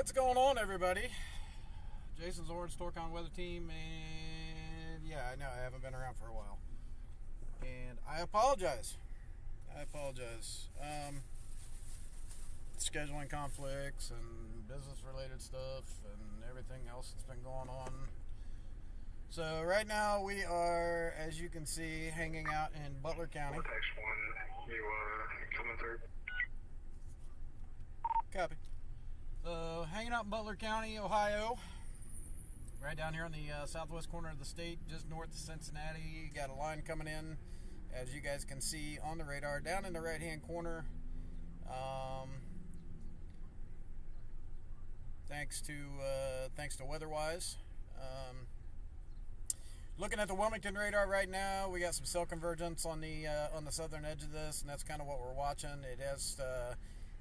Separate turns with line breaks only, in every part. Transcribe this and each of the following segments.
What's going on, everybody? Jason's Orange Torcon weather team, and yeah, I know I haven't been around for a while, and I apologize. Scheduling conflicts and business-related stuff and everything else that's been going on. So right now we are, as you can see, hanging out in Butler County.
Vortex 1, you coming through?
Copy. So hanging out in Butler County, Ohio, right down here on the southwest corner of the state, just north of Cincinnati. Got a line coming in, as you guys can see on the radar, down in the right-hand corner. Thanks to WeatherWise. Looking at the Wilmington radar right now, we got some cell convergence on the southern edge of this, and that's kind of what we're watching. It has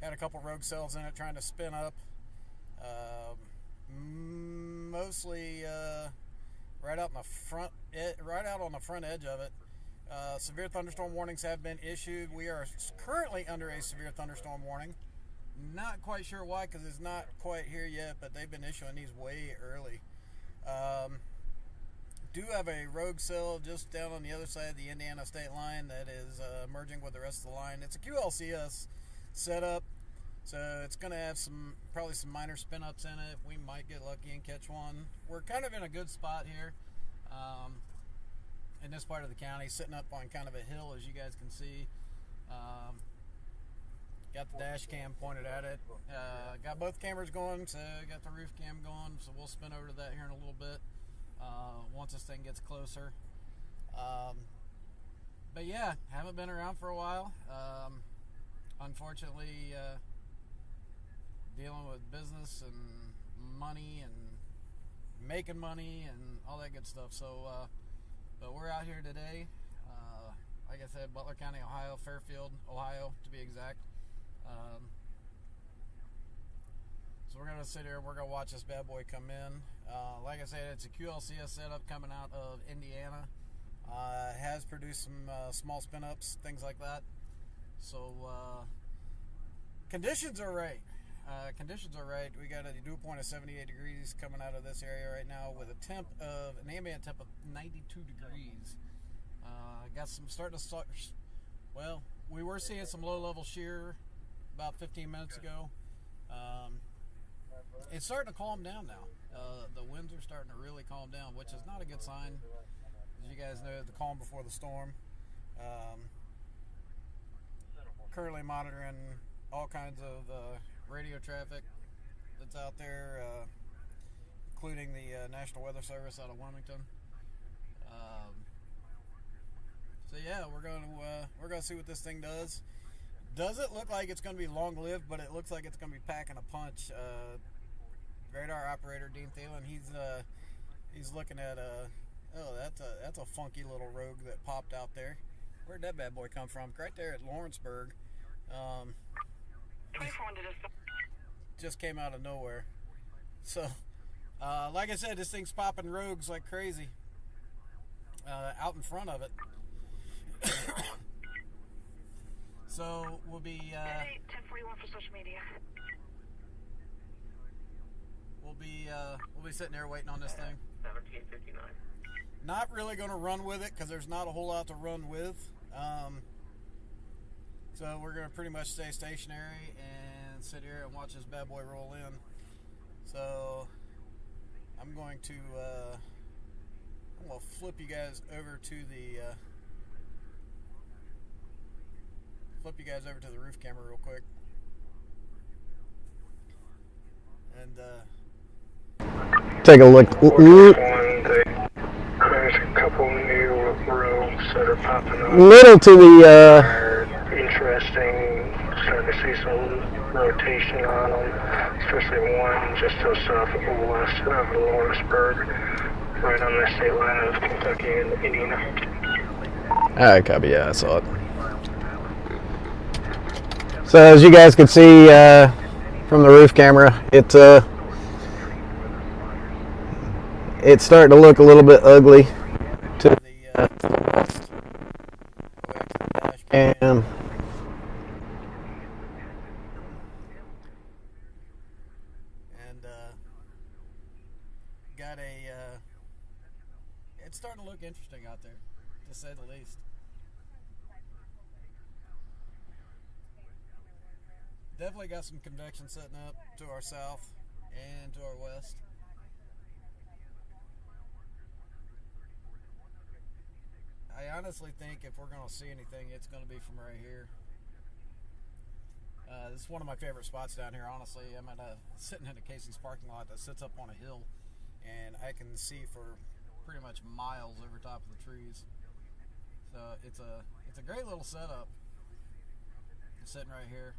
had a couple rogue cells in it trying to spin up, mostly right out on the front edge of it. Severe thunderstorm warnings have been issued. We are currently under a severe thunderstorm warning. Not quite sure why, because it's not quite here yet, but they've been issuing these way early. Do have a rogue cell just down on the other side of the Indiana state line that is merging with the rest of the line. It's a QLCS setup, so it's going to have probably some minor spin ups in it. We might get lucky and catch one. We're kind of in a good spot here in this part of the county, sitting up on kind of a hill, as you guys can see. Got the dash cam pointed at it. Got both cameras going, so got the roof cam going, so we'll spin over to that here in a little bit once this thing gets closer. But yeah, haven't been around for a while. Unfortunately, dealing with business and money and making money and all that good stuff. So, but we're out here today. Like I said, Butler County, Ohio, Fairfield, Ohio, to be exact. So we're going to sit here and we're going to watch this bad boy come in. Like I said, it's a QLCS setup coming out of Indiana. Has produced some small spin ups, things like that. So conditions are right. We got a dew point of 78 degrees coming out of this area right now with an ambient temp of 92 degrees. Got some well, we were seeing some low-level shear about 15 minutes ago. It's starting to calm down now. The winds are starting to really calm down, which is not a good sign. As you guys know, the calm before the storm. Currently monitoring all kinds of radio traffic that's out there, including the National Weather Service out of Wilmington. So yeah, we're going to see what this thing does. Doesn't look like it's going to be long-lived, but it looks like it's going to be packing a punch. Radar operator Dean Thielen, he's looking at that's a funky little rogue that popped out there. Where'd that bad boy come from? Right there at Lawrenceburg. Just came out of nowhere. So, like I said, this thing's popping rogues like crazy out in front of it. So we'll be
1041 for social media.
We'll be sitting there waiting on this thing.
1759.
Not really going to run with it because there's not a whole lot to run with. So we're going to pretty much stay stationary and sit here and watch this bad boy roll in. So I'm going to flip you guys over to the roof camera real quick. And
take a look.
There's a couple new rogues that are popping up.
Little to the
Interesting. Starting to see some rotation on them, especially one just to the south west of Lawrenceburg, right on the state line of Kentucky and Indiana.
Alright, copy. Yeah, I saw it. So as you guys can see from the roof camera, it's starting to look a little bit ugly to the west. Go back to the dash cam.
and got a. It's starting to look interesting out there, to say the least. Definitely got some convection setting up to our south and to our west. I honestly think if we're going to see anything, it's going to be from right here. This is one of my favorite spots down here, honestly. I'm sitting in a Casey's parking lot that sits up on a hill, and I can see for pretty much miles over top of the trees. So it's a great little setup. I'm sitting right here.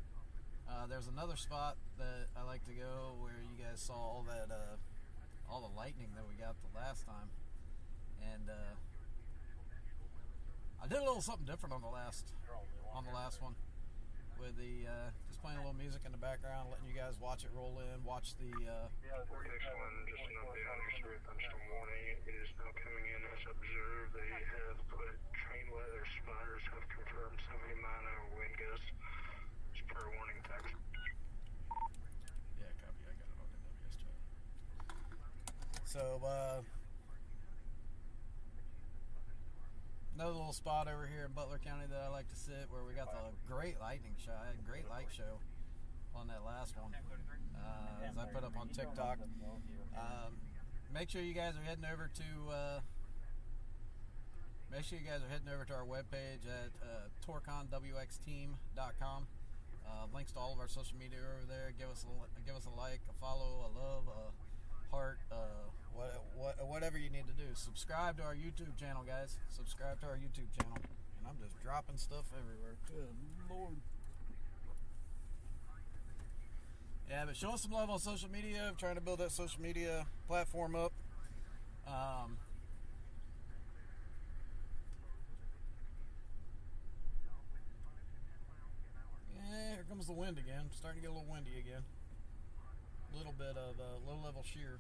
There's another spot that I like to go where you guys saw all the lightning that we got the last time, and I did a little something different on the last one with the just playing a little music in the background, letting you guys watch it roll in, watch the.
Vortex 1, just an update on your severe thunderstorm warning. It is now coming in as observed. They have put train weather spotters have confirmed 70-mile-an-hour wind gusts. It's per warning text.
Yeah, copy. I got it on NWS chat. So, another little spot over here in Butler County that I like to sit, where we got the great lightning show, great light show on that last one, as I put up on TikTok. Make sure you guys are heading over to our webpage at torconwxteam.com. Links to all of our social media over there. Give us a like, a follow, a love, a heart, whatever you need to do. Subscribe to our YouTube channel, guys. Subscribe to our YouTube channel. And I'm just dropping stuff everywhere. Good Lord. Yeah, but show us some love on social media. I'm trying to build that social media platform up. Yeah, here comes the wind again. Starting to get a little windy again. A little bit of low-level shear.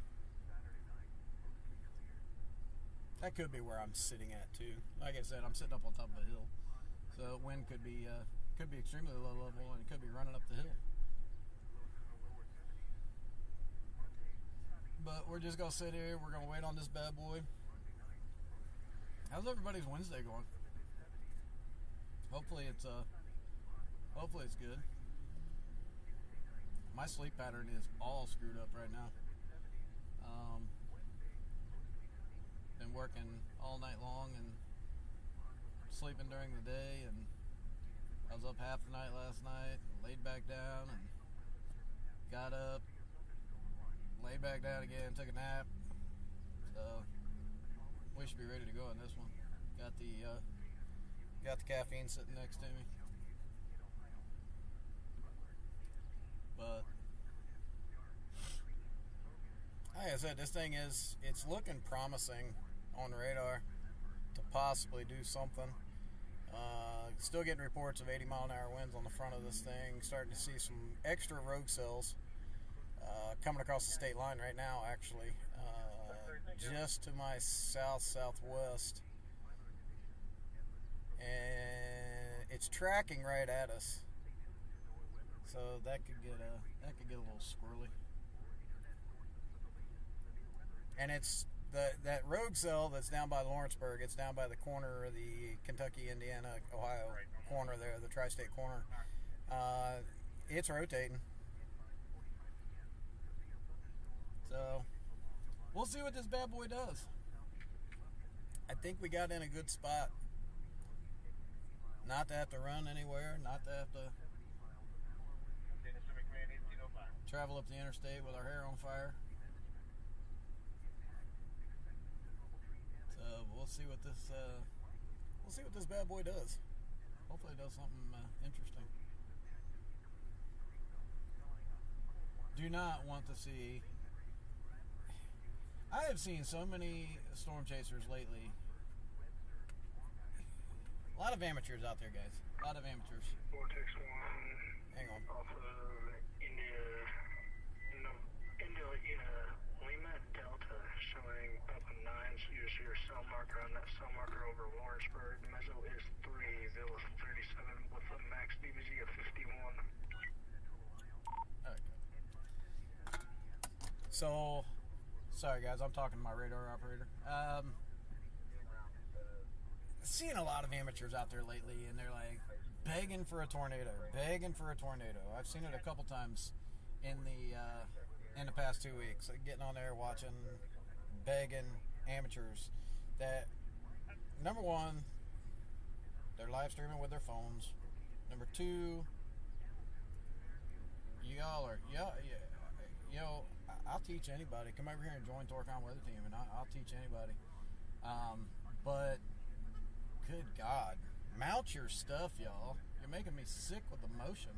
That could be where I'm sitting at too. Like I said, I'm sitting up on top of a hill, so wind could be extremely low level, and it could be running up the hill. But we're just gonna sit here. We're gonna wait on this bad boy. How's everybody's Wednesday going? Hopefully it's good. My sleep pattern is all screwed up right now. Been working all night long and sleeping during the day, and I was up half the night last night, laid back down, and got up, laid back down again, took a nap. So we should be ready to go on this one. Got the caffeine sitting next to me. But like I said, this thing it's looking promising on radar to possibly do something. Still getting reports of 80-mile-an-hour winds on the front of this thing. Starting to see some extra rogue cells coming across the state line right now, actually. Just to my southwest. And it's tracking right at us. So that could get a little squirrely. And it's that rogue cell that's down by Lawrenceburg. It's down by the corner of the Kentucky, Indiana, Ohio corner there, the tri-state corner. It's rotating. So we'll see what this bad boy does. I think we got in a good spot. Not to have to run anywhere, not to have to travel up the interstate with our hair on fire. So we'll see what this bad boy does. Hopefully it does something interesting. Do not want to see. I have seen so many storm chasers lately. A lot of amateurs out there, guys. A lot of amateurs.
Vortex 1.
Hang on.
Off of Lima Delta, showing up a 9. So you see your cell marker on that cell marker over Lawrenceburg. Mezzo is 3, Villa 37 with a max DBZ of 51.
Alright, So, sorry guys, I'm talking to my radar operator. Seeing a lot of amateurs out there lately, and they're like begging for a tornado, begging for a tornado. I've seen it a couple times in the past 2 weeks. Like getting on there, watching, begging amateurs that, number one, they're live streaming with their phones. Number two, y'all are, you know, I'll teach anybody. Come over here and join Torcon Weather Team, and I'll teach anybody. But good God, mount your stuff, y'all. You're making me sick with emotion.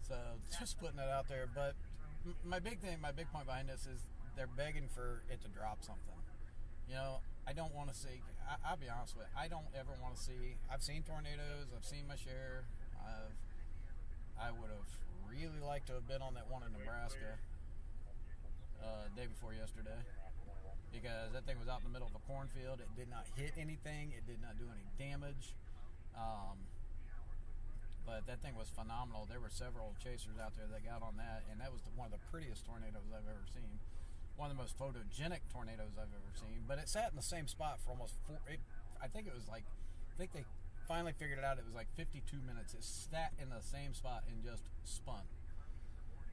So just putting that out there. But my big point behind this is they're begging for it to drop something. You know, I don't want to see. I'll be honest with you. I don't ever want to see. I've seen tornadoes. I've seen my share. I would have really liked to have been on that one in Nebraska day before yesterday, because that thing was out in the middle of a cornfield. It did not hit anything. It did not do any damage. But that thing was phenomenal. There were several chasers out there that got on that, and that was one of the prettiest tornadoes I've ever seen. One of the most photogenic tornadoes I've ever seen. But it sat in the same spot for almost I think they finally figured it out. It was like 52 minutes. It sat in the same spot and just spun.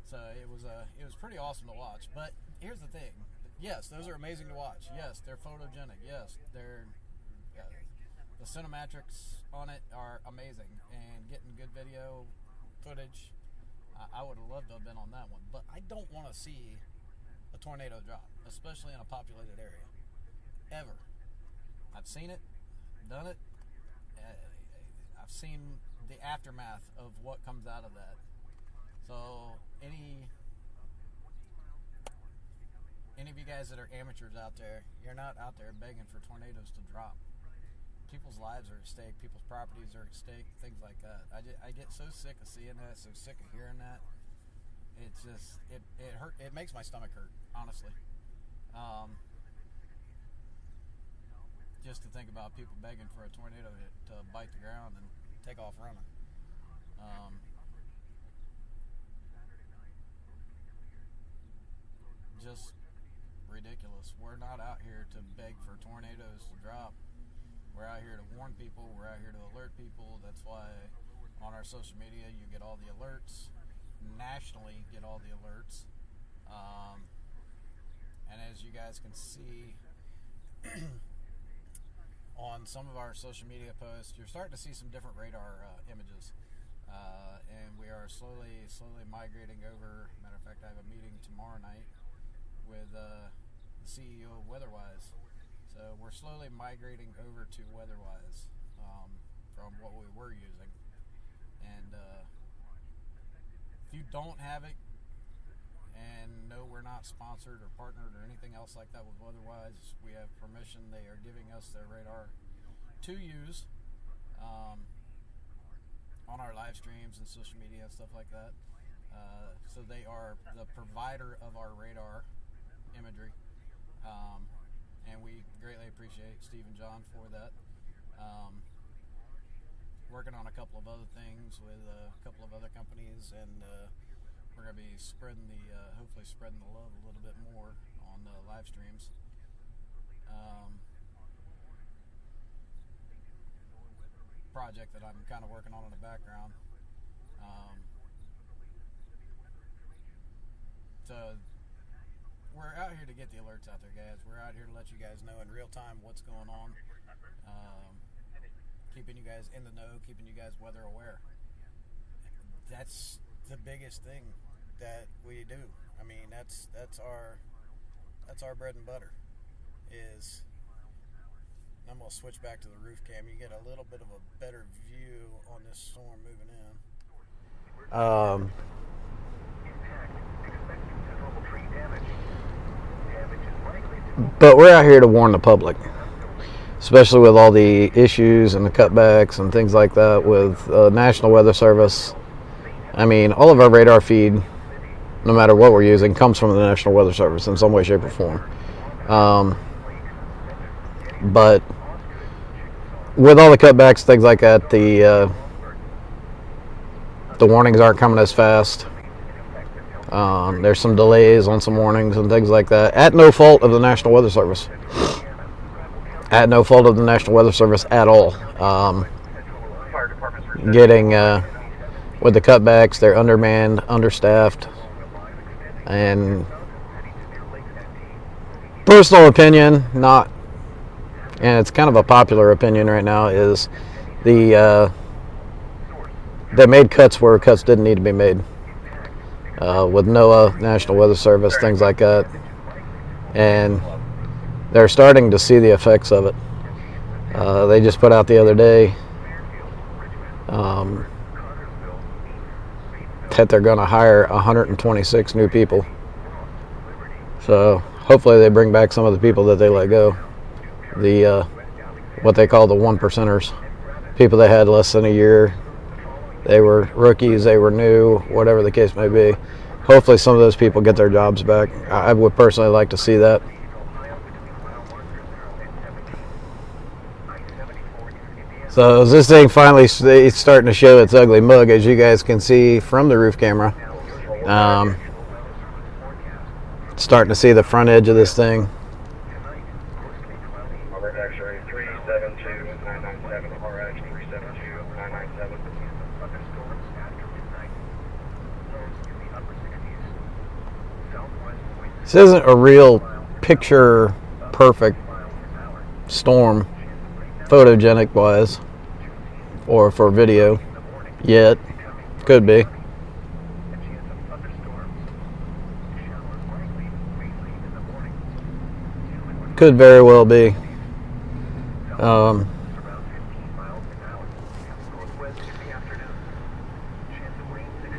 So it was pretty awesome to watch. But here's the thing. Yes, those are amazing to watch. Yes, they're photogenic. Yes, they're the cinematics on it are amazing, and getting good video footage. I would have loved to have been on that one, but I don't want to see a tornado drop, especially in a populated area, ever. I've seen it, done it. I've seen the aftermath of what comes out of that. So any of you guys that are amateurs out there, you're not out there begging for tornadoes to drop. People's lives are at stake. People's properties are at stake. Things like that. I get so sick of seeing that. So sick of hearing that. It's just it hurt. It makes my stomach hurt, honestly. Just to think about people begging for a tornado to bite the ground and take off running. Just ridiculous. We're not out here to beg for tornadoes to drop. We're out here to warn people. We're out here to alert people. That's why on our social media you get all the alerts. Nationally, get all the alerts. And as you guys can see on some of our social media posts, you're starting to see some different radar images. And we are slowly migrating over. Matter of fact, I have a meeting tomorrow night with the CEO of WeatherWise. So we're slowly migrating over to WeatherWise from what we were using. And if you don't have it, and no, we're not sponsored or partnered or anything else like that with WeatherWise, we have permission. They are giving us their radar to use on our live streams and social media and stuff like that. So they are the provider of our radar imagery. And we greatly appreciate Steve and John for that. Working on a couple of other things with a couple of other companies, and we're going to be hopefully spreading the love a little bit more on the live streams. Project that I'm kind of working on in the background. So we're out here to get the alerts out there, guys. We're out here to let you guys know in real time what's going on. Keeping you guys in the know, keeping you guys weather aware. That's the biggest thing that we do. I mean, that's our bread and butter. I'm gonna switch back to the roof cam. You get a little bit of a better view on this storm moving in.
But we're out here to warn the public, especially with all the issues and the cutbacks and things like that with National Weather Service. I mean, all of our radar feed, no matter what we're using, comes from the National Weather Service in some way, shape, or form. But with all the cutbacks, things like that, the warnings aren't coming as fast. There's some delays on some warnings and things like that, at no fault of the National Weather Service. At no fault of the National Weather Service at all. Getting with the cutbacks, they're undermanned, understaffed, and personal opinion, not, and it's kind of a popular opinion right now, is they made cuts where cuts didn't need to be made. With NOAA, National Weather Service, things like that. And they're starting to see the effects of it. They just put out the other day that they're going to hire 126 new people. So hopefully they bring back some of the people that they let go. The what they call the 1%ers. People that had less than a year. They were rookies, they were new, whatever the case may be. Hopefully some of those people get their jobs back. I would personally like to see that. So as this thing finally it's starting to show its ugly mug, as you guys can see from the roof camera. Starting to see the front edge of this thing. This isn't a real picture perfect storm, photogenic wise, or for video yet. Could be. Could very well be.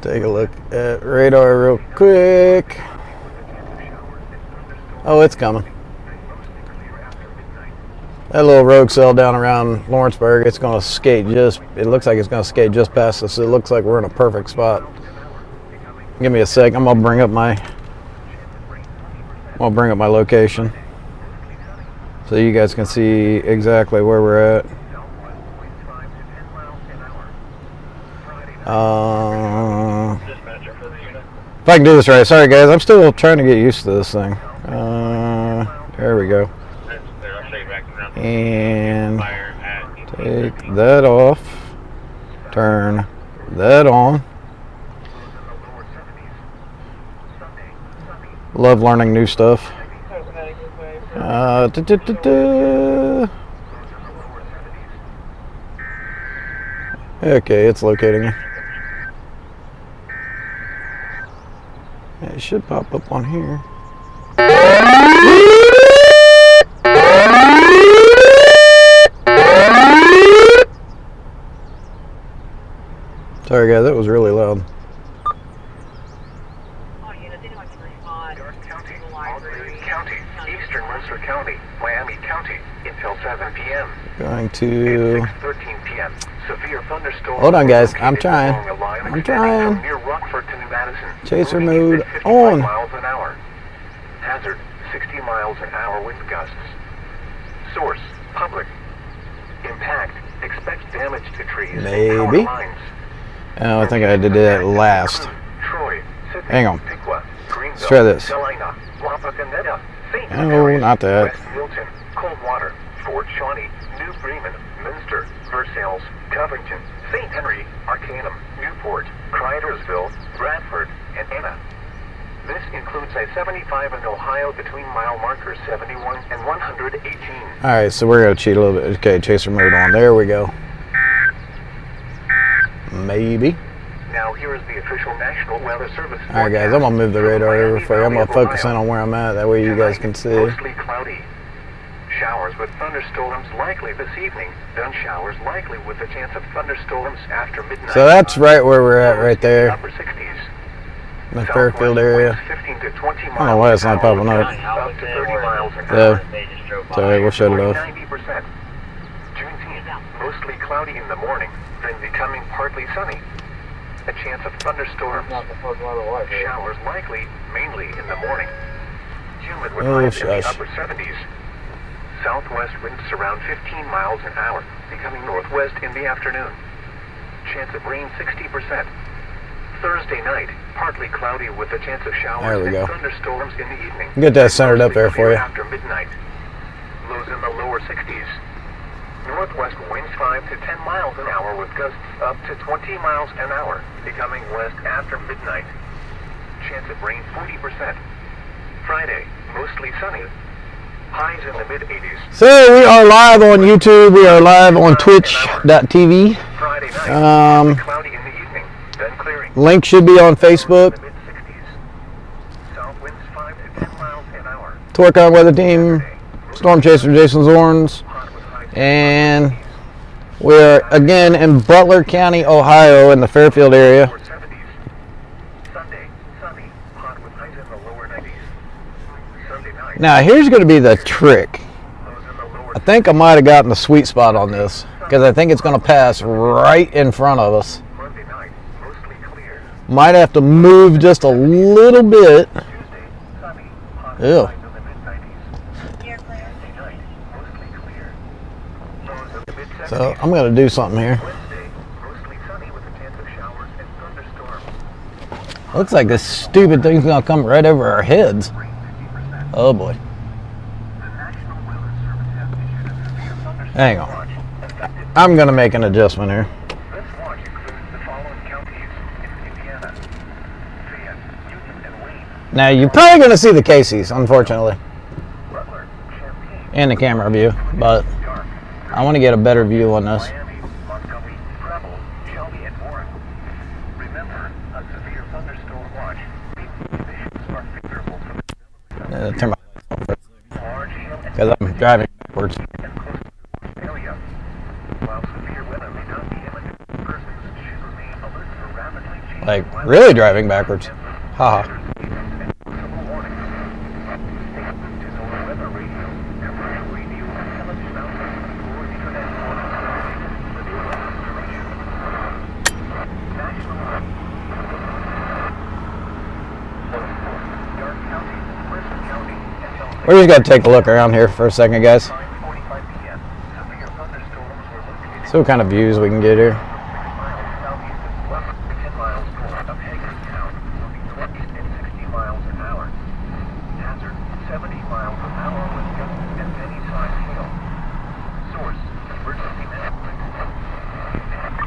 Take a look at radar real quick. Oh, it's coming. That little rogue cell down around Lawrenceburg, it's going to skate just, it looks like it's going to skate just past us. It looks like we're in a perfect spot. Give me a sec. I'm going to bring up my location so you guys can see exactly where we're at. If I can do this right. Sorry guys, I'm still trying to get used to this thing. There we go. And take that off. Turn that on. Love learning new stuff. Okay, it's locating it. It should pop up on here. Sorry guys, that was really loud.
County, Eastern Mercer County, Miami County, until 7 p.m.
Going to
6:13 p.m. Severe thunderstorm.
Hold on guys, I'm trying.
Near Rockford to New Madison.
Chaser mode on.
Miles an hour. Hazard 60 miles an hour wind gusts. Source public. Impact expect damage to trees.
Maybe. Oh, I think I did that last.
Troy,
hang on. Let's try this. No, not that.
West Milton, Coldwater, Fort Shawnee, New Bremen, Minster, Versailles, Covington, St. Henry, Arcanum, Newport, Cridersville, Bradford, and Anna. This includes I-75 in Ohio between mile markers 71 and 118.
Alright, so we're going to cheat a little bit. Okay, chaser mode on. There we go. Maybe.
Now here is the official National Weather Service.
Alright guys, I'm going to move the radar over for you. I'm going to focus in on where I'm at. That way you guys can see.
Mostly cloudy. Showers with thunderstorms likely this evening. Then showers likely with a chance of thunderstorms after midnight.
So that's right where we're at right there.
Upper 60s.
In the Fairfield area.
15 to 20 miles
I don't know why it's not popping up.
Up to 30 miles an hour.
Sorry, we'll shut it off.
90%. Juneteenth, mostly cloudy in the morning, then becoming partly sunny. A chance of thunderstorms. Showers likely, mainly in the morning. Humid with highs in the upper 70s. Southwest winds around 15 miles an hour, becoming northwest in the afternoon. Chance of rain 60%. Thursday night, partly cloudy with a chance of showers
There we
and
go.
thunderstorms in the evening.
Get that centered up there for you.
After midnight. Lows in the lower 60s. Northwest winds 5 to 10 miles an hour with gusts up to 20 miles an hour, becoming west after midnight. Chance of rain 40%. Friday, mostly sunny. Highs in the mid-80s.
So we are live on YouTube. We are live on Twitch.tv.
Friday night, cloudy in the evening, then clearing.
Link should be on Facebook.
The mid-60s. South winds 5 to 10 miles an hour.
Torcon weather team, Storm Chaser Jason Zorns,
Hot with highs
and we're again in Butler County, Ohio, in the Fairfield area.
lower 70s. Sunday, sunny, hot with highs in the lower 90s. Sunday night,
Now here's going to be the trick.
lows in the lower
I think I might have gotten the sweet spot on this because I think it's going to pass right in front of us.
Monday night, mostly clear.
Might have to move just a little bit.
Tuesday, sunny, hot
Ew.
with highs in the mid-90s. Wednesday night, mostly clear. Lows in the mid-70s.
So I'm going to do something here.
Wednesday, mostly sunny with a chance of showers and thunderstorms.
Looks like this stupid thing's going to come right over our heads.
Rain 50%.
Oh boy.
The National Weather Service has issued a severe thunderstorm
Hang on.
watch effective.
I'm going to make an adjustment here.
This watch includes the following counties in Indiana: Fayette, Union, and Wayne,
Now you're probably going to see the Caseys, unfortunately,
Rutland, Champaign,
in the camera view, but
Dark,
I want to get a better view on this.
Miami, Montgomery, Preble, Shelby, and Warren. Remember, a severe thunderstorm watch means conditions are favorable for the
Turn my lights off
large hail and
because I'm driving backwards.
close to the area. While severe weather may not be imminent, persons should remain alert for rapidly changing
Like
weather.
really driving backwards. Haha. We're just going to take a look around here for a second, guys. See what kind of views we can get here.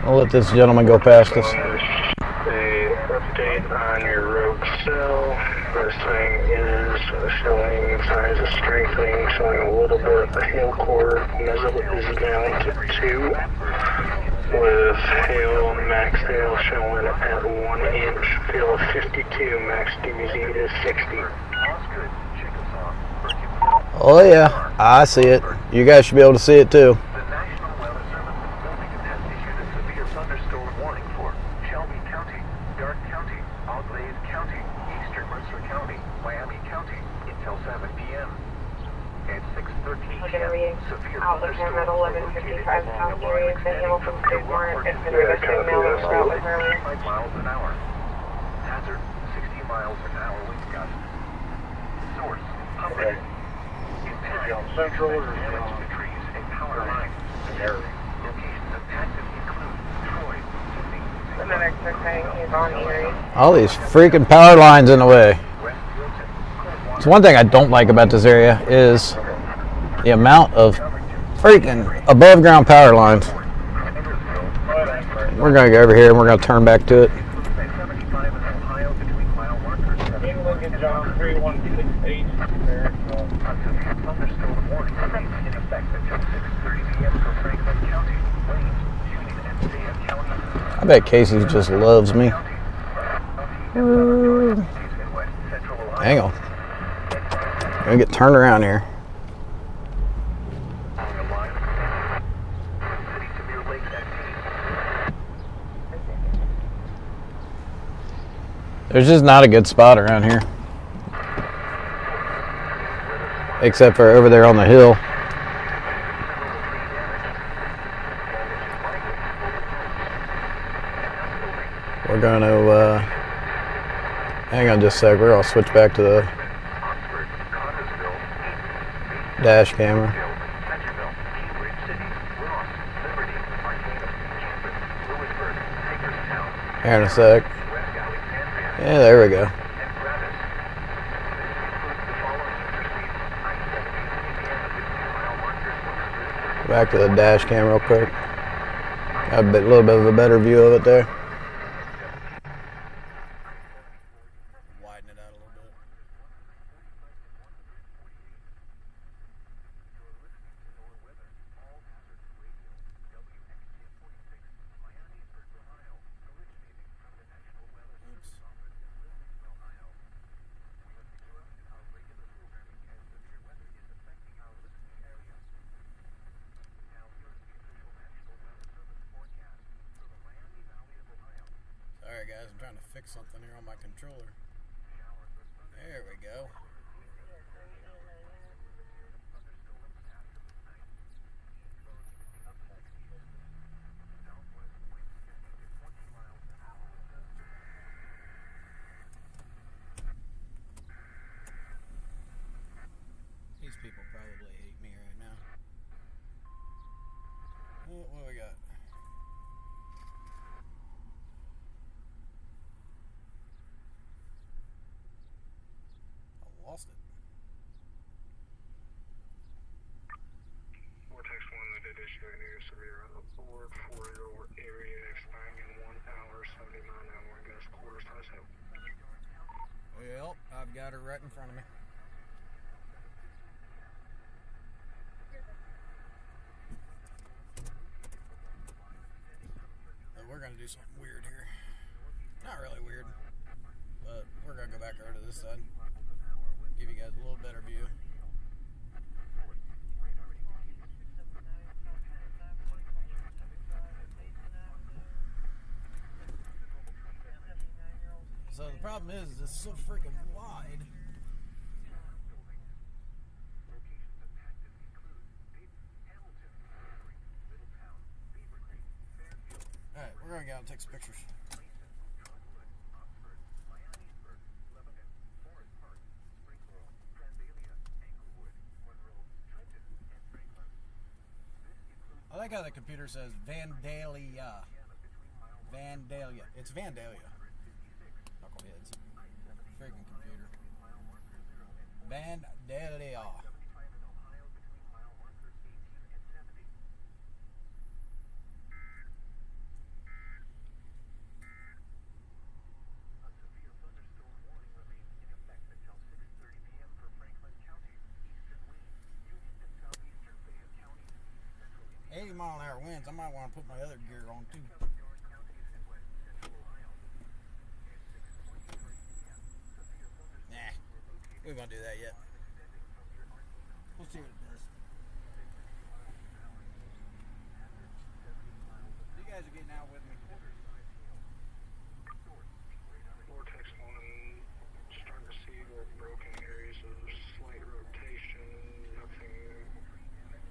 I'll let this gentleman go past us.
The update on your rogue cell. First thing is showing signs of strengthening, showing a little bit of the hail core muzzle is down to 2, with hail, max hail showing at 1 inch, feel of 52, max DZ is 60.
Oh yeah, I see it. You guys should be able to see it too.
The National Weather Service in Wilmington has issued a severe thunderstorm warning for Shelby County, Dark County, Auglaize County, Eastern Mercer County, Miami County until 7 p.m. At 6:13 p.m., severe
Outlook
thunderstorms
at
were
11:55
located
South
along
Erie,
the
the hail from State Warrant, and the Western Mail was out with earlier.
5 miles an hour. Hazard, 60 miles an hour wind gust. Source, Pumpkin. Impact,
Central or
damage to trees and power lines. Locations impacted include Troy, Sydney,
Another exercise is on Erie.
All these freaking power lines in the way.
West Wilton,
So one thing I don't like about this area is the amount of freaking above ground power lines. We're going to go over here and we're going to turn back to it.
75 in Ohio between mile markers.
John 3168 there.
Thunderstorm warning remains in effect until 6:30 p.m. for Franklin County, Wayne, Union, and Fayette County.
I bet Casey just loves me. Hang on. Gonna get turned around here. There's just not a good spot around here. Except for over there on the hill. We're going to, hang on just a sec, we're going to switch back to the dash camera. Here in a sec. Yeah, there we go. Back to the dash cam real quick. Got a little bit of a better view of it there.
Widen it out a little bit. Oops. Sorry guys, I'm trying to fix something here on my controller. There we go. These people probably hate me right now. What do we got? Lost it.
Vortex 1, they did issue a new severe alert for your area expiring in 1 hour, 70 mile an hour gust quarter size hail.
Well, I've got her right in front of me. But we're going to do something weird here. Not really weird, but we're going to go back over to this side. Give you guys a little better view. So the problem is it's so freaking wide. Alright, we're going to go out and take some pictures. I like how the computer says Vandalia. Vandalia. It's Vandalia. Knuckleheads. Freaking computer. Vandalia. $80-mile-an-hour winds. I might want to put my other gear on too. Nah, we won't do that yet. We'll see what it does. You guys are getting out with me.
Vortex 1, starting to see the broken areas of slight rotation, nothing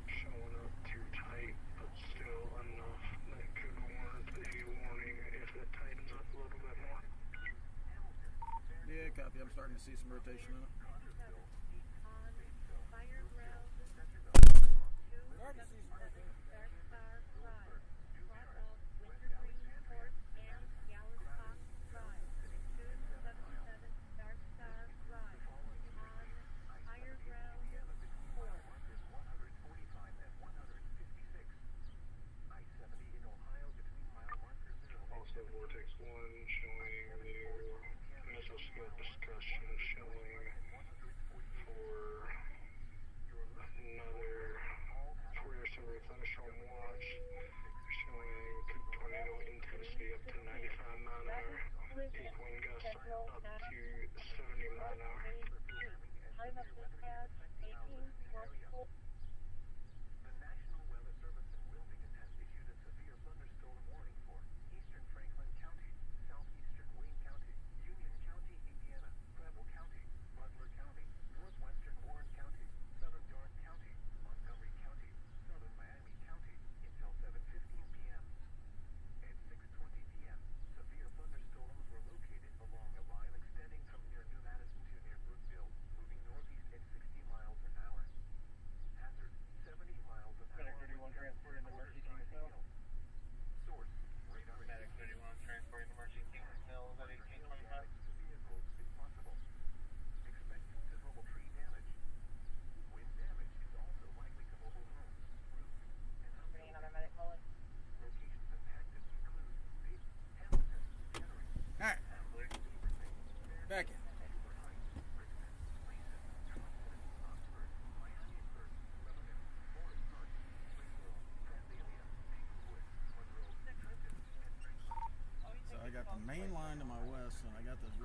showing up too tight, but still enough that could warrant a warning if it tightens up a little bit more.
Yeah, copy. I'm starting to see some rotation in it.
Also, Vortex 1 showing new mesoscale discussion showing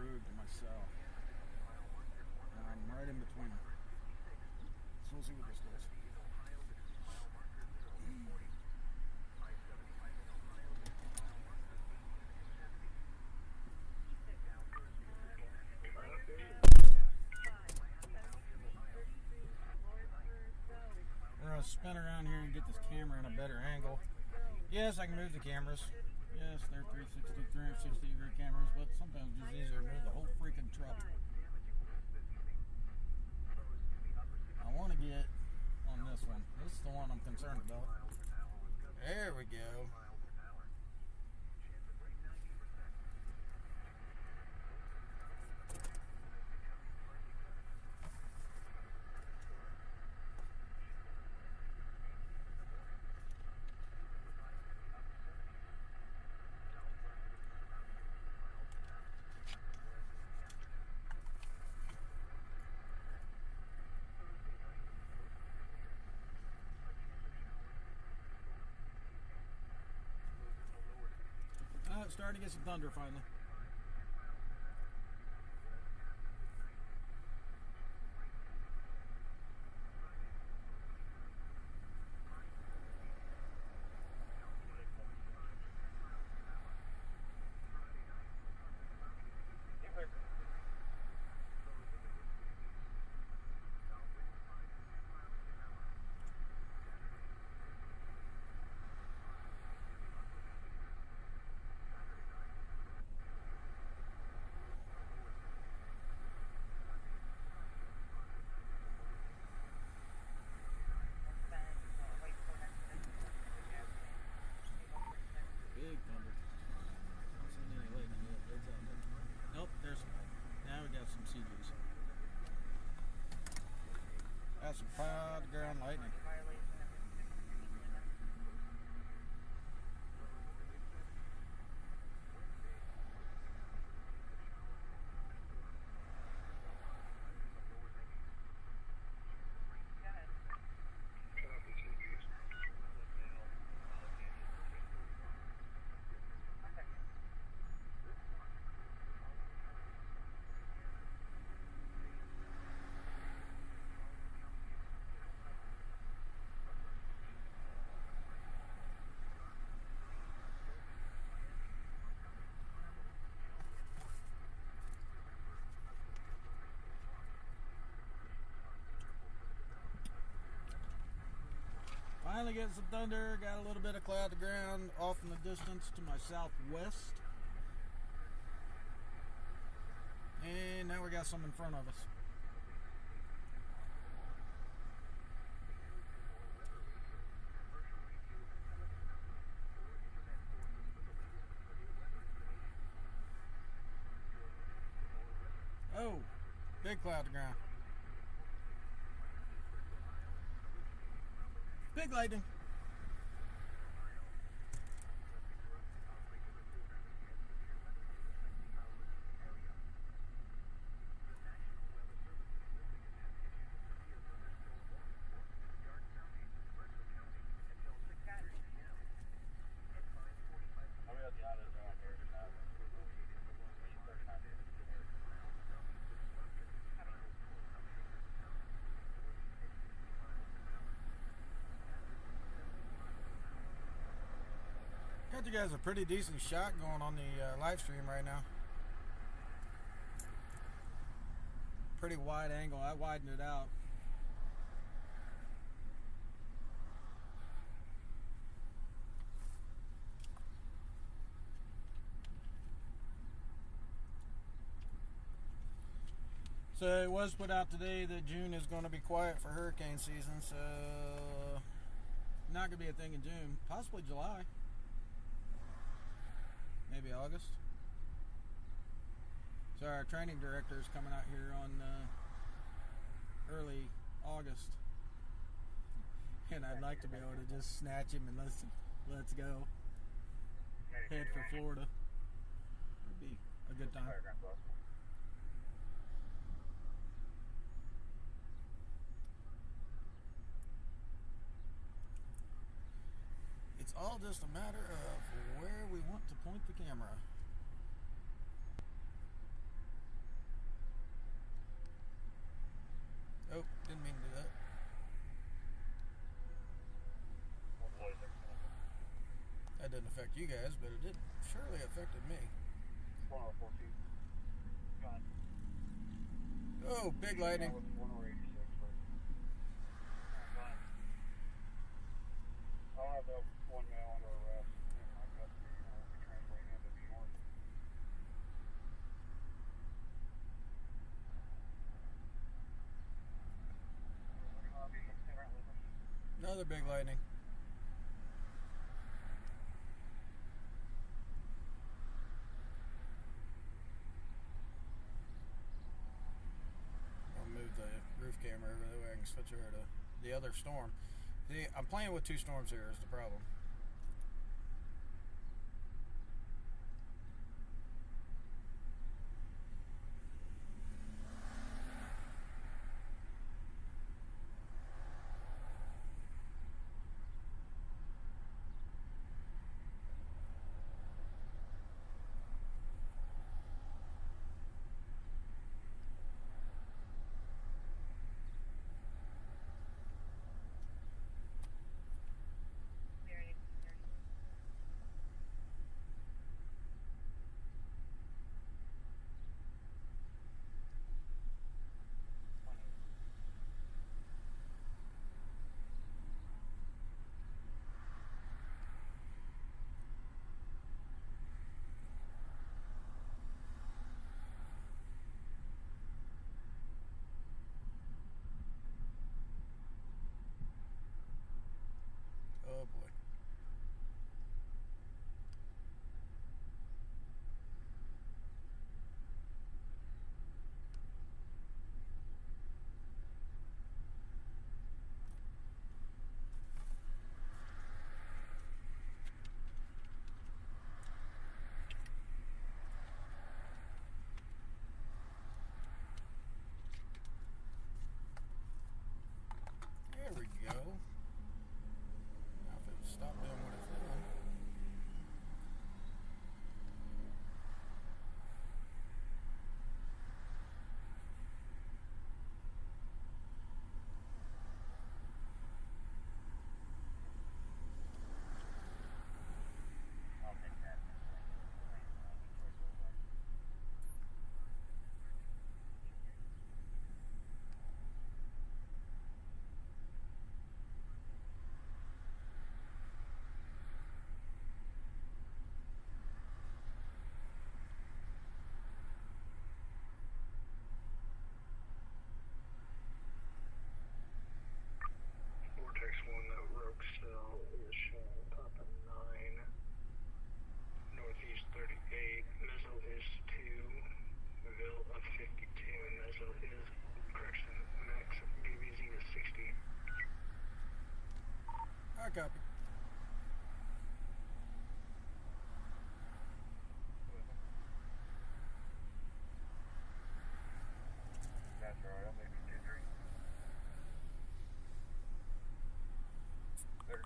approved to myself. And I'm right in between them. So we'll see what this does. We're going to spin around here and get this camera in a better angle. Yes, I can move the cameras. Yes, they're 360 degree cameras, but sometimes it's just easier to move the whole freaking truck. I want to get on this one. This is the one I'm concerned about. There we go. It's starting to get some thunder finally. Big thunder. Not seeing any lightning yet, but it's out there. Nope, there's some. Now we got some CGs. That's some cloud ground lightning. Finally getting some thunder, got a little bit of cloud to ground off in the distance to my southwest. And now we got some in front of us. Oh, big cloud to ground. Big lightning. Got you guys a pretty decent shot going on the live stream right now. Pretty wide angle. I widened it out. So it was put out today that June is going to be quiet for hurricane season, so not going to be a thing in June. Possibly July. Maybe August. So our training director is coming out here on early August, and I'd like to be able to just snatch him and let's go. Head for Florida. It'd be a good time. It's all just a matter of where we want to point the camera. didn't affect you guys, but it did surely affected me.
1014. Gone.
Oh, big lightning.
1086. I'll have that one man under arrest in my custody. I'll be translating into New York.
Another big lightning. I'll move the roof camera over that way I can switch over to the other storm. See, I'm playing with two storms here is the problem. Oh boy. There we go. Now if it stopped doing what it's doing.
I'll take that. Vortex 1, that rogue cell is showing top of 9. Northeast 38. Missile is 2. Ville of 52. And Missile is, correction, max BVZ is 60.
I copy.
That's alright, I'll make it 2-3. There.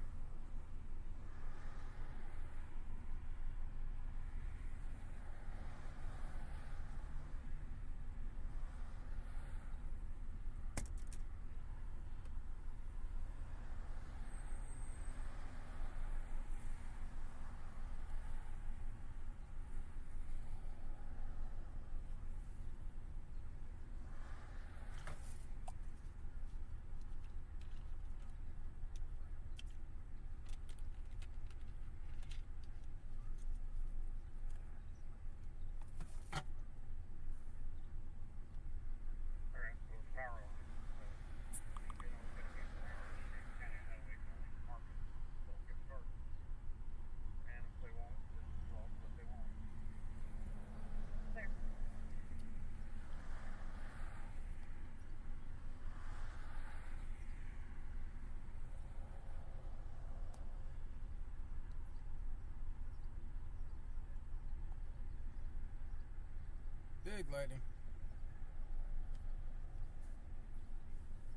Big lightning.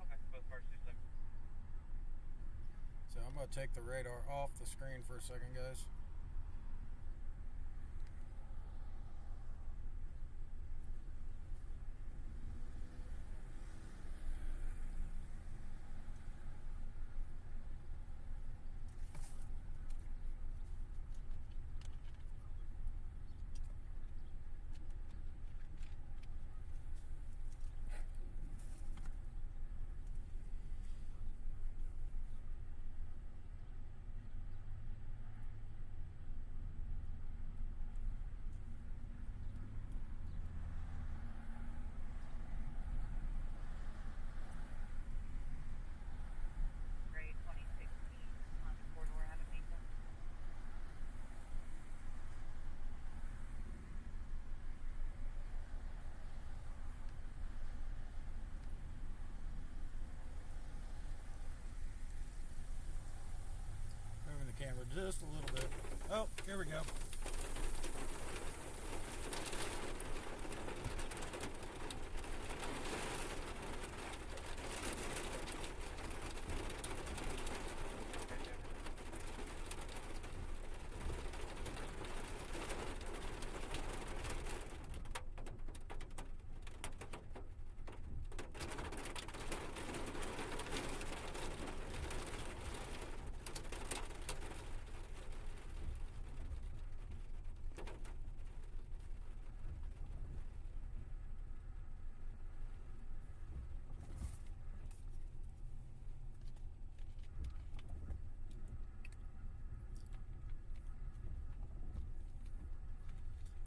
Okay, both parts do stuff.
So I'm going to take the radar off the screen for a second, guys. just a little bit. Oh, here we go.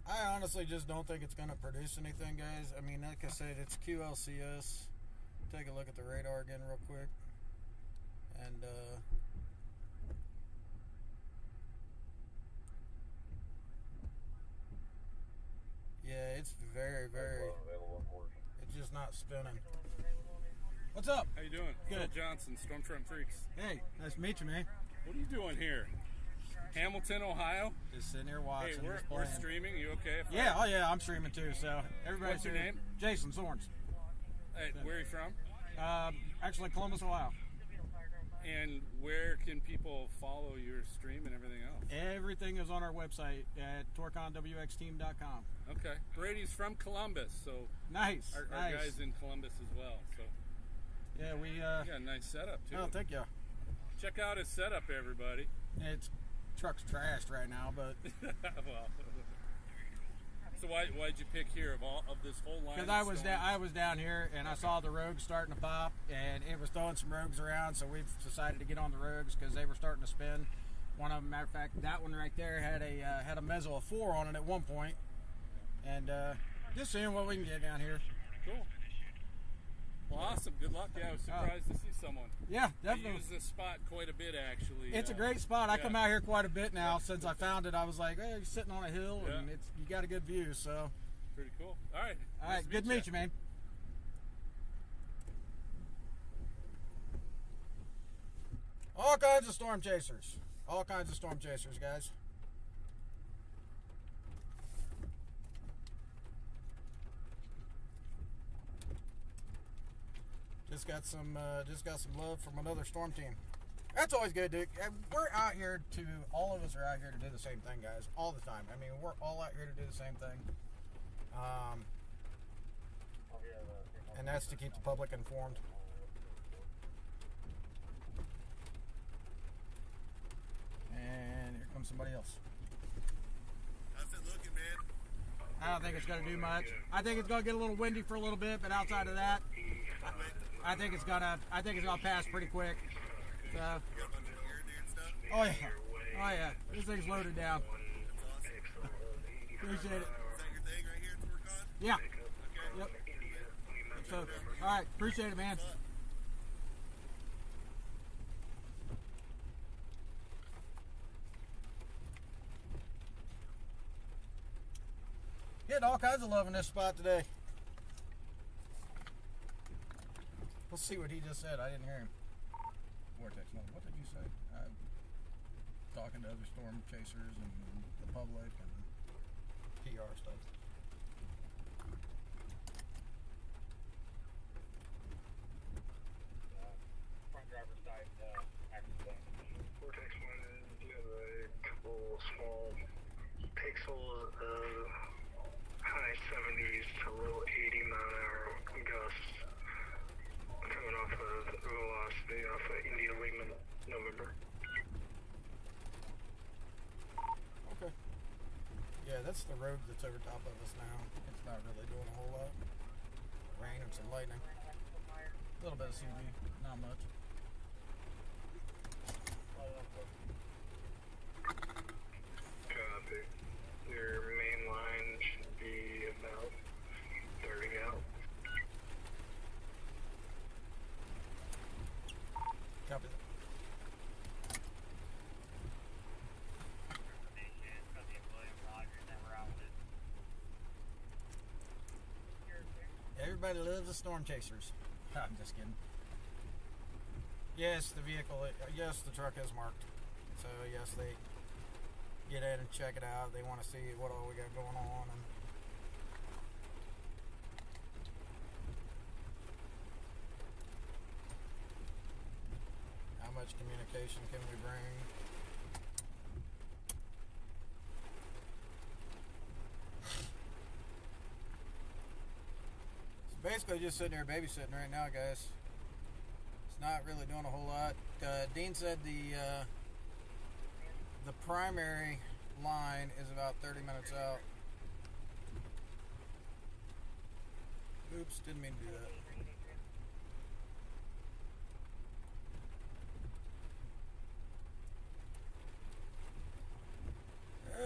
I honestly just don't think it's going to produce anything, guys. I mean, like I said, it's QLCS. Take a look at the radar again real quick. And, yeah, it's very, it's just not spinning. What's up?
How you doing?
Good.
Phil Johnson, Stormfront Freaks.
Hey, nice to meet you, man.
What are you doing here? Hamilton, Ohio?
Just sitting here
Hey,
watching.
we're
just playing.
streaming. You okay?
Yeah, oh yeah, I'm streaming too. So everybody's
What's your
here.
name?
Jason Sorns.
Hey, where are you from?
Actually, Columbus, Ohio.
And where can people follow your stream and everything else?
Everything is on our website at torconwxteam.com.
Okay. Brady's from Columbus, so
Nice.
our
nice.
guy's in Columbus as well. So
Yeah, we.
you got a nice setup too.
Oh, thank you.
Check out his setup, everybody.
It's truck's trashed right now, but
Well, so why'd you pick here of this whole line?
because I was down here and I saw the rogues starting to pop, and it was throwing some rogues around, so we've decided to get on the rogues because they were starting to spin. One of them, matter of fact, that one right there had a mezzo of 4 on it at one point, and just seeing what we can get down here.
Cool. Well, awesome. Good luck. Yeah, I was surprised to see someone.
Yeah,
I
definitely.
use this spot quite a bit, actually.
It's a great spot. I
yeah.
come out here quite a bit now since I found it. I was like, hey, you're sitting on a hill, and
Yeah.
you got a good view. So,
Pretty cool. All right.
all right, good to meet you, man. All kinds of storm chasers. All kinds of storm chasers, guys. Just got some love from another storm team. That's always good, dude. We're out here all of us are out here to do the same thing, guys, all the time. I mean, we're all out here to do the same thing. And that's to keep the public informed. And here comes somebody else.
How's it looking, man?
I don't think it's going to do much. I think it's going to get a little windy for a little bit, but outside of that, I think it's gonna pass pretty quick. So,
You got a bunch of gear and stuff?
oh yeah, this thing's loaded down. Appreciate it.
Is that your thing right here at Torcon?
Yeah.
Okay.
Yep. So, all right, appreciate it, man. Getting all kinds of love in this spot today. Let's see what he just said. I didn't hear him. Vortex, no. What did you say? Talking to other storm chasers and the public and PR stuff.
Front driver's side accident.
Vortex 1, do you have a couple small pixels of high 70s to low 80 mile an hour gusts coming off of velocity off of India Lima November?
Okay. Yeah, that's the road that's over top of us now. It's not really doing a whole lot. Rain and some lightning. A little bit of CV, not much.
Copy. Your main line should be about 30 out.
Copy that. Everybody loves the storm chasers. I'm just kidding. Yes, the vehicle. Yes, the truck is marked. So yes, they get in and check it out. They want to see what all we got going on. And how much communication can we bring? So basically just sitting here babysitting right now, guys. It's not really doing a whole lot. Dean said the primary line is about 30 minutes out. Oops, didn't mean to do that.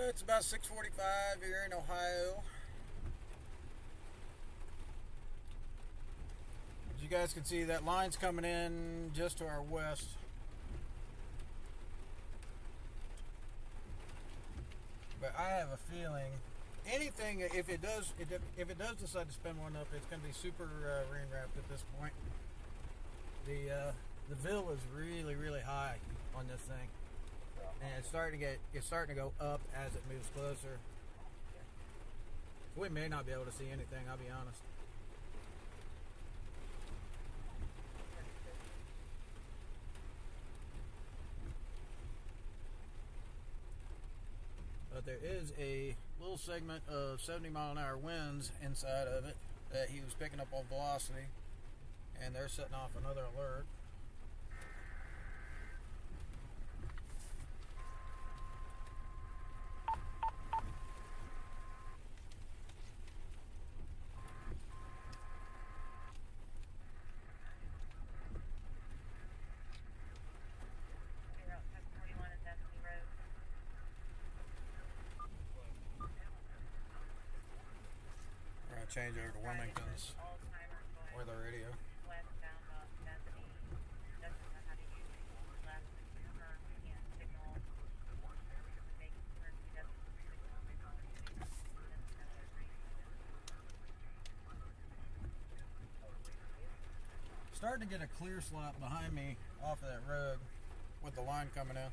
It's about 6:45 here in Ohio. As you guys can see, that line's coming in just to our west. But I have a feeling anything, if it does decide to spin one up, it's going to be super rain wrapped at this point. The VIL is really high on this thing. And it's starting to go up as it moves closer. We may not be able to see anything, I'll be honest. But there is a little segment of 70-mile-an-hour winds inside of it that he was picking up on velocity, and they're setting off another alert. Change over to Wilmington's with our radio. Starting to get a clear slot behind me off of that road with the line coming in.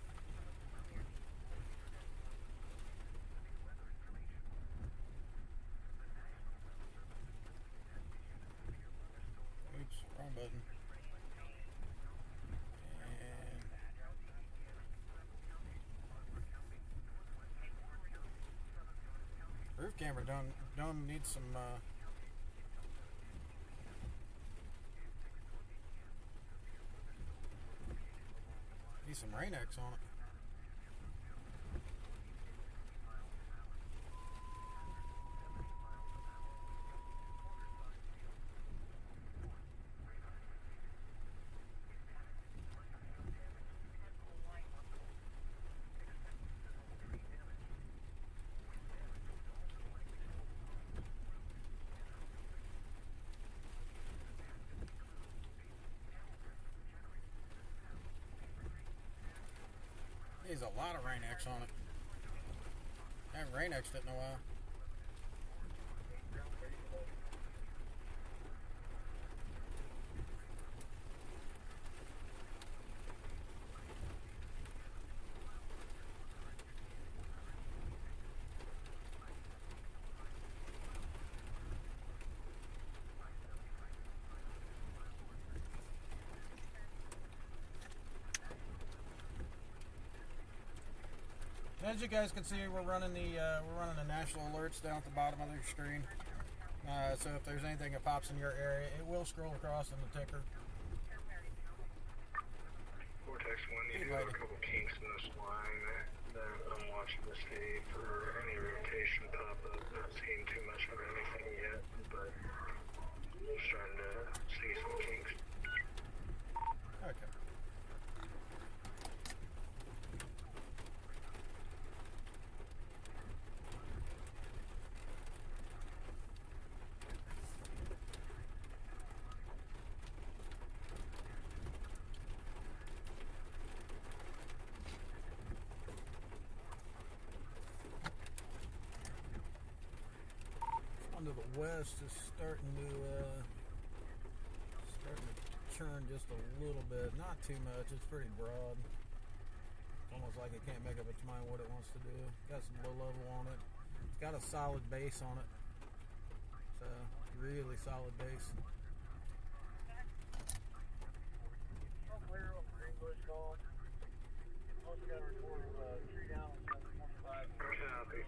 Wrong button. And roof camera don't need some rain X on it. There's a lot of rain X on it. I haven't rain X'd it in a while. As you guys can see, we're running the national alerts down at the bottom of your screen. So if there's anything that pops in your area, it will scroll across in the ticker.
Vortex 1, you do have a couple kinks in this line that I'm watching to see for any rotation pop up. Not seeing too much of anything yet, but just starting to see some kinks.
Okay. To the west is starting to churn just a little bit, not too much. It's pretty broad. almost like it can't make up its mind what it wants to do. Got some low level on it. It's got a solid base on it. It's a really solid base.
Copy.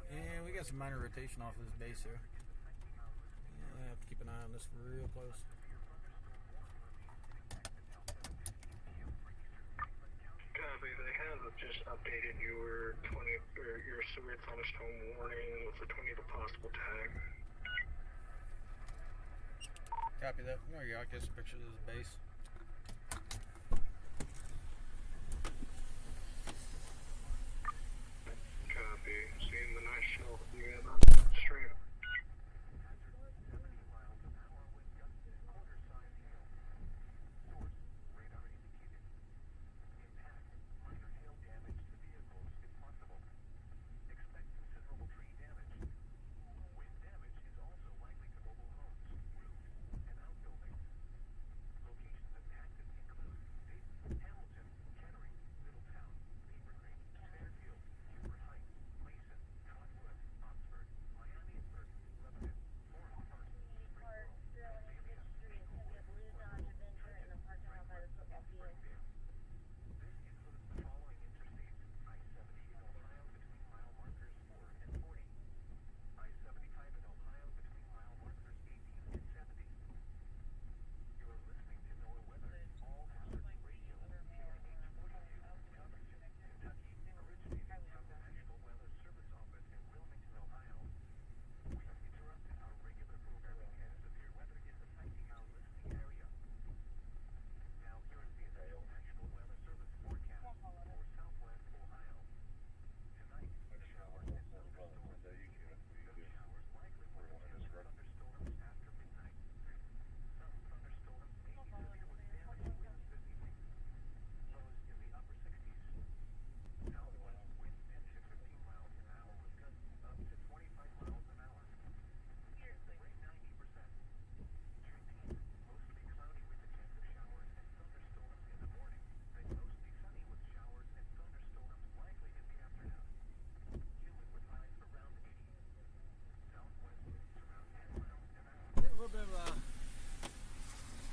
And we got some minor rotation off this base here. Yeah, I have to keep an eye on this real close.
Copy. They have just updated your 20 or your severe thunderstorm warning with a 20 to possible tag.
Copy that. There you go. I guess a picture of this base.
Copy. Seeing the nice shelf you have on stream.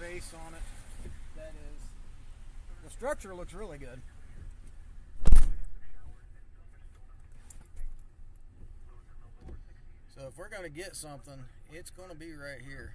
Base on it. That is. The structure looks really good. So if we're going to get something, it's going to be right here.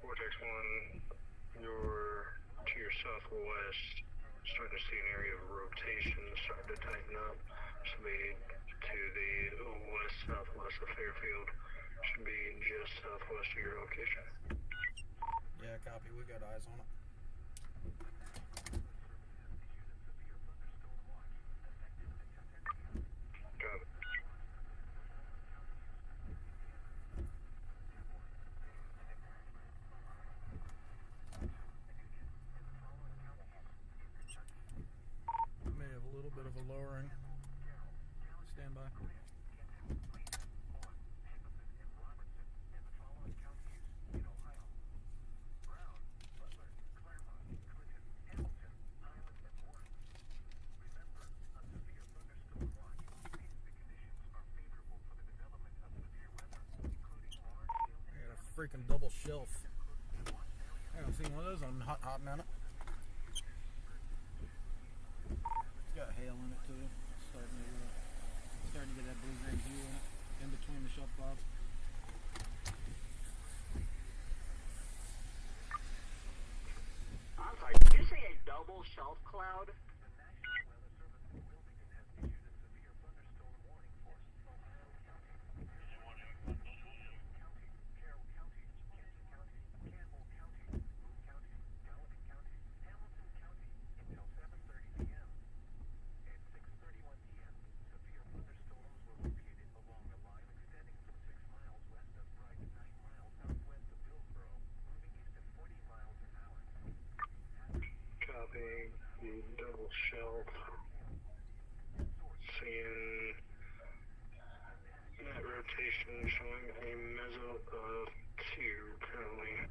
Vortex 1, you're to your southwest, starting to see an area of rotation starting to tighten up. Should be to the west-southwest of Fairfield. Should be just southwest of your location.
Yeah, copy. We got eyes on it.
Copy.
May have a little bit of a lowering. Stand by. freaking double shelf. I haven't seen one of those on a hot minute. It's got hail in it too. It's starting to get that blue-green hue in it, in between the shelf clouds.
I'm sorry, did you say a double shelf cloud?
Copy the double shelf. Seeing net rotation showing a meso of 2 currently.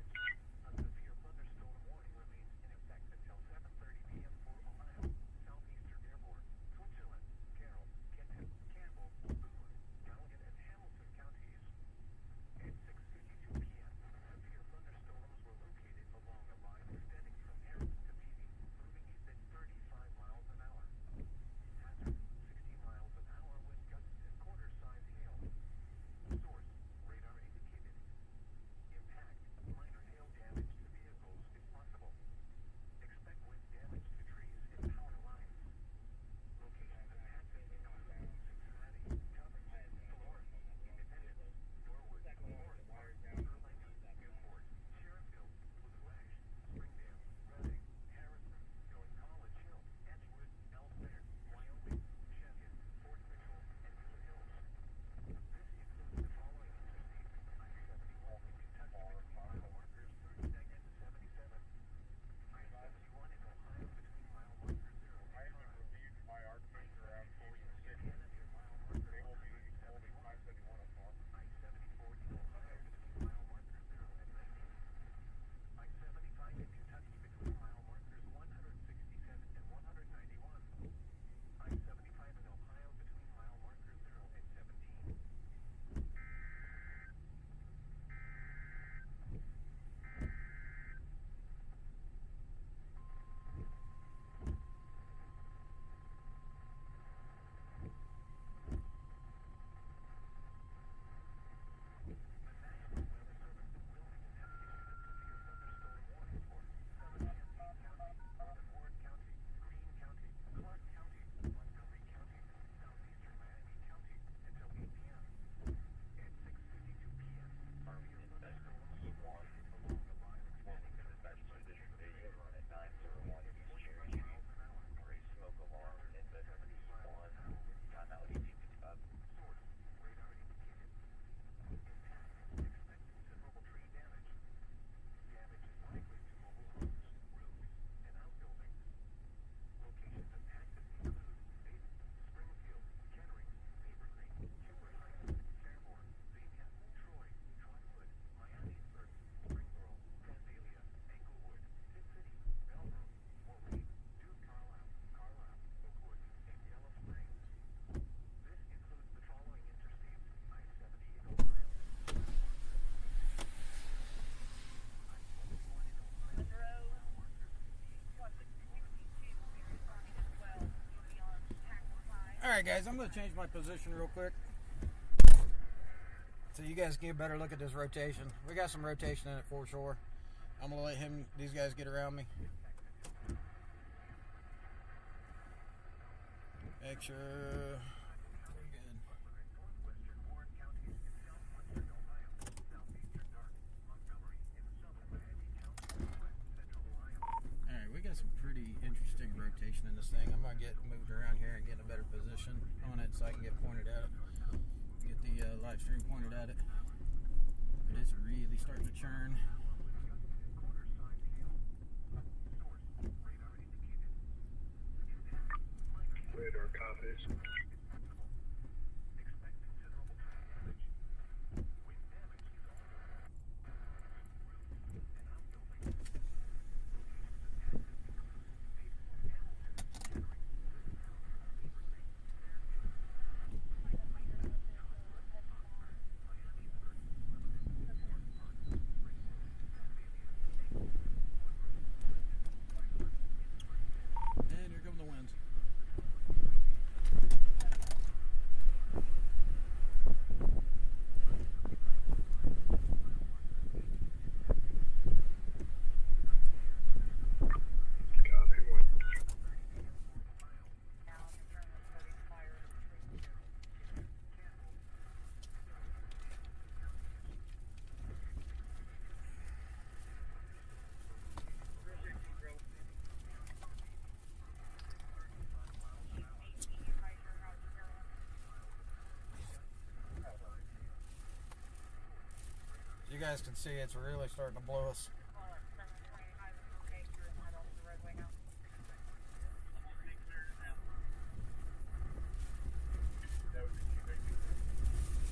Alright guys, I'm going to change my position real quick so you guys get a better look at this rotation. We got some rotation in it for sure. I'm going to let these guys get around me. Make sure we're good. Alright, we got some pretty interesting rotation in this thing. I'm going to get moved around here and get in a better position on it so I can get pointed at it. Get the live stream pointed at it. But it's really starting to churn.
Radar copies.
guys can see, it's really starting to blow us.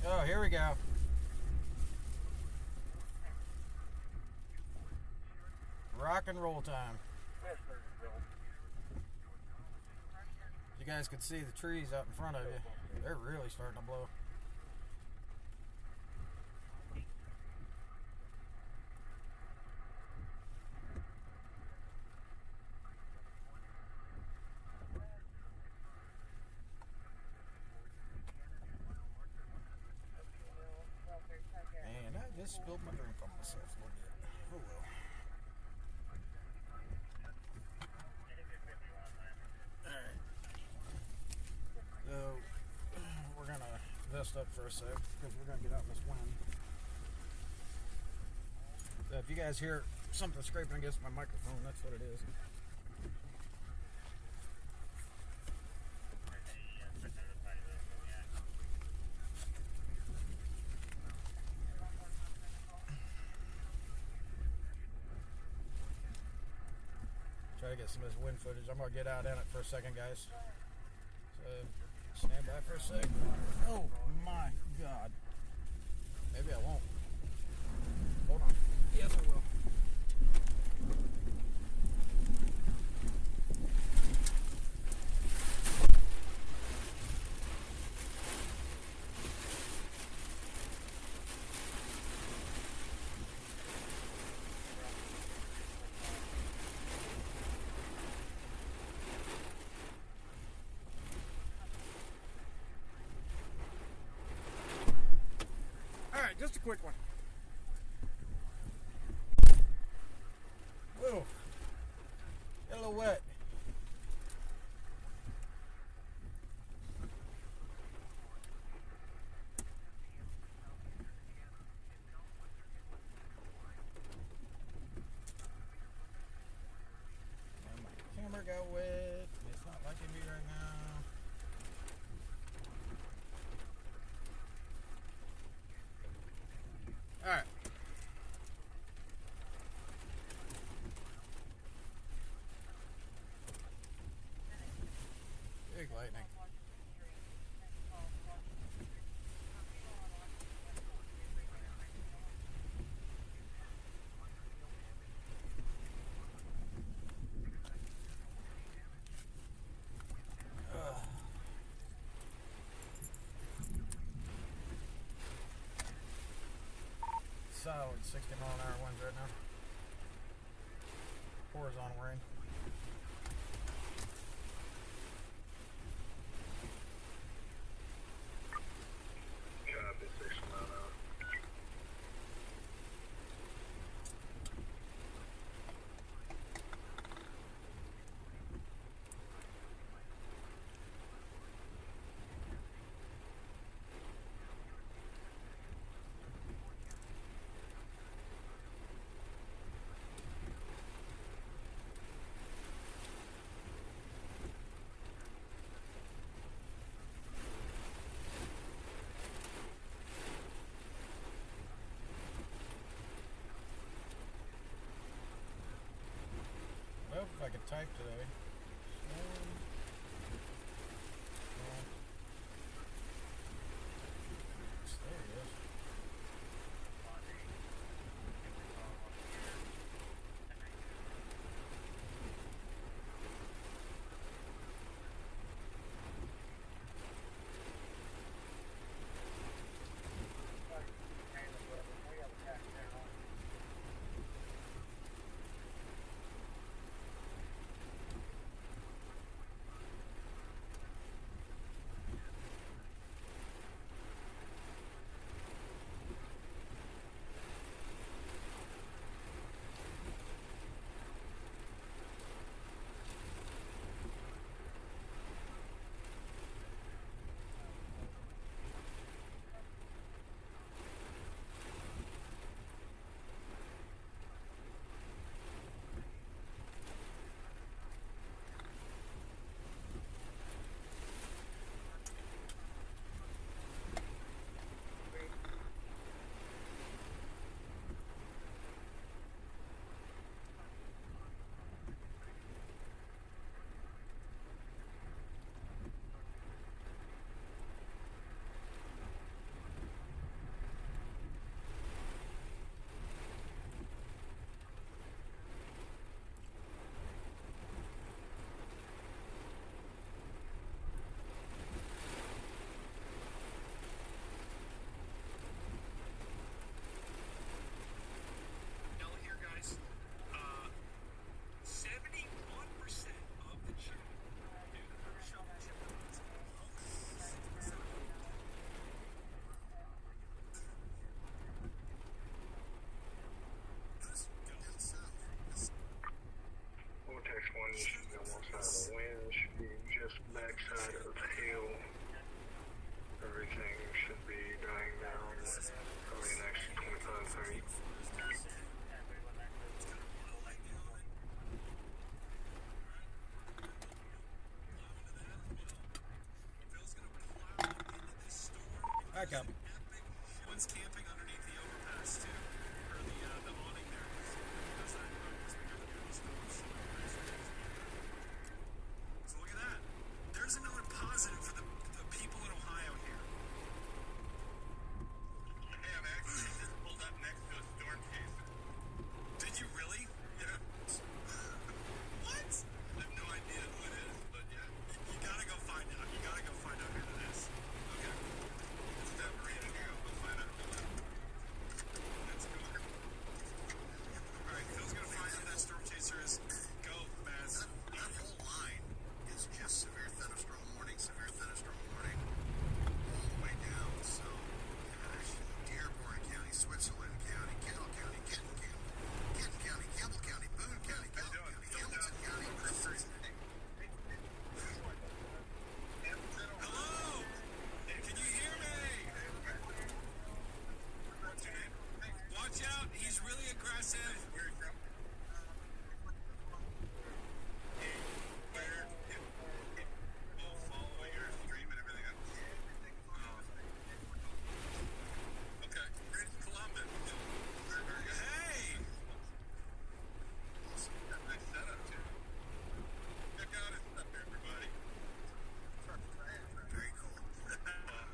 Oh, here we go. Rock and roll time. You guys can see the trees out in front of you. They're really starting to blow. And I just spilled my drink on myself a little bit. Oh well. Alright. So, we're going to vest up for a sec because we're going to get out in this wind. So if you guys hear something scraping against my microphone, that's what it is. Try to get some of this wind footage. I'm going to get out in it for a second, guys. So, stand by for a sec. Oh my God. Maybe I won't. Hold on. Yes, I will. Just a quick one. Whoa. Get a little wet. And my camera got wet. It's not liking me right now. All right. Big lightning. Solid 60 mile an hour winds right now. Horizontal rain.
Copy, 60 mile an hour.
Well, if I could type today. There it is.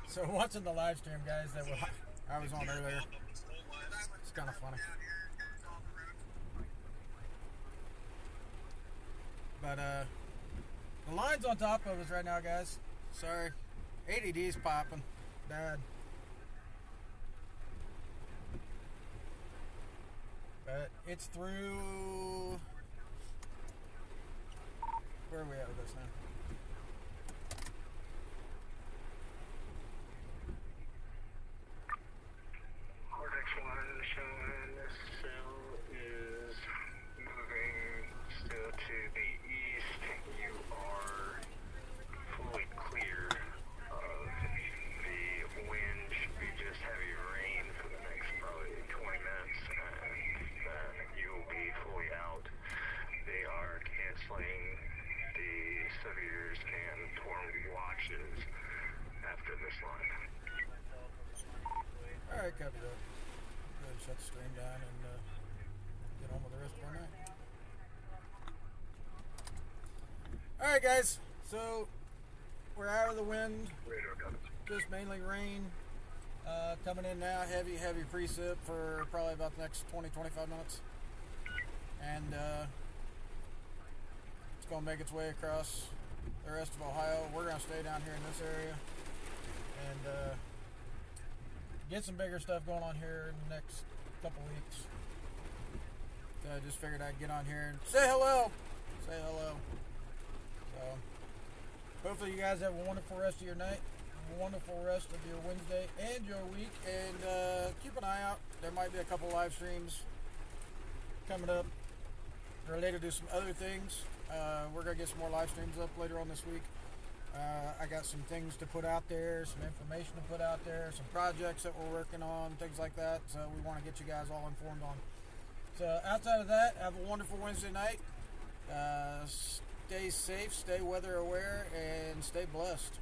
So watching the live stream, guys, that I was on earlier, it's kind of funny. But the line's on top of us right now, guys. Sorry, ADD's popping, bad. But it's through. Where are we at with this now?
Vortex 1 showing this cell is moving still to the east. You are fully clear of the wind. Should be just heavy rain for the next probably 20 minutes, and then you will be fully out. They are canceling the seviers and torn watches after this line.
Alright, copy that. Go ahead and shut the stream down and get on with the rest of our night. Alright, guys. So, we're out of the wind. Just mainly rain. Coming in now. Heavy precip for probably about the next 20-25 minutes. And it's going to make its way across the rest of Ohio. We're going to stay down here in this area. And get some bigger stuff going on here in the next couple weeks. So I just figured I'd get on here and say hello. Say hello. So hopefully you guys have a wonderful rest of your night, a wonderful rest of your Wednesday and your week, and keep an eye out. There might be a couple live streams coming up related to some other things. We're going to get some more live streams up later on this week. I got some things to put out there, some information to put out there, some projects that we're working on, things like that. So we want to get you guys all informed on. So outside of that, have a wonderful Wednesday night. Stay safe, stay weather aware, and stay blessed.